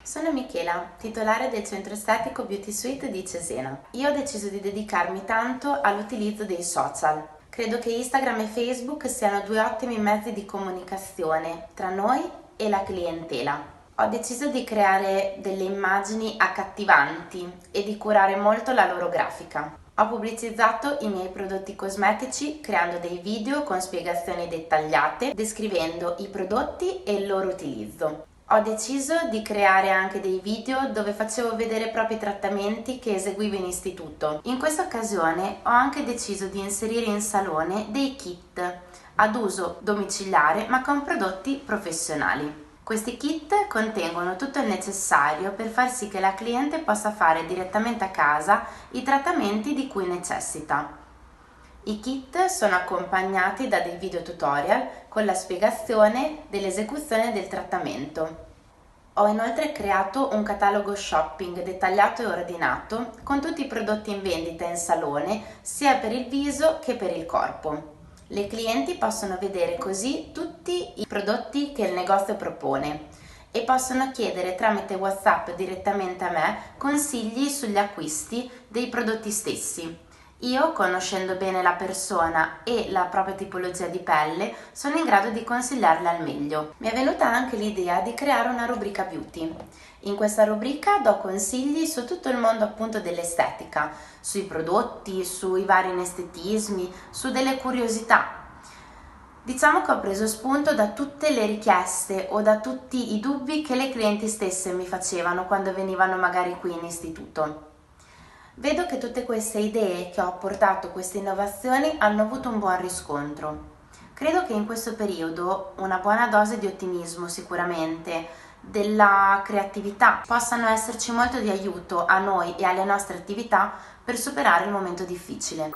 Sono Michela, titolare del centro estetico Beauty Suite di Cesena. Io ho deciso di dedicarmi tanto all'utilizzo dei social. Credo che Instagram e Facebook siano due ottimi mezzi di comunicazione tra noi e la clientela. Ho deciso di creare delle immagini accattivanti e di curare molto la loro grafica. Ho pubblicizzato i miei prodotti cosmetici creando dei video con spiegazioni dettagliate, descrivendo i prodotti e il loro utilizzo. Ho deciso di creare anche dei video dove facevo vedere i propri trattamenti che eseguivo in istituto. In questa occasione ho anche deciso di inserire in salone dei kit ad uso domiciliare ma con prodotti professionali. Questi kit contengono tutto il necessario per far sì che la cliente possa fare direttamente a casa i trattamenti di cui necessita. I kit sono accompagnati da dei video tutorial con la spiegazione dell'esecuzione del trattamento. Ho inoltre creato un catalogo shopping dettagliato e ordinato con tutti i prodotti in vendita in salone sia per il viso che per il corpo. Le clienti possono vedere così tutti i prodotti che il negozio propone e possono chiedere tramite WhatsApp direttamente a me consigli sugli acquisti dei prodotti stessi. Io, conoscendo bene la persona e la propria tipologia di pelle, sono in grado di consigliarle al meglio. Mi è venuta anche l'idea di creare una rubrica beauty. In questa rubrica do consigli su tutto il mondo appunto dell'estetica, sui prodotti, sui vari anestetismi, su delle curiosità. Diciamo che ho preso spunto da tutte le richieste o da tutti i dubbi che le clienti stesse mi facevano quando venivano magari qui in istituto. Vedo che tutte queste idee che ho portato, queste innovazioni, hanno avuto un buon riscontro. Credo che in questo periodo una buona dose di ottimismo sicuramente, della creatività, possano esserci molto di aiuto a noi e alle nostre attività per superare il momento difficile.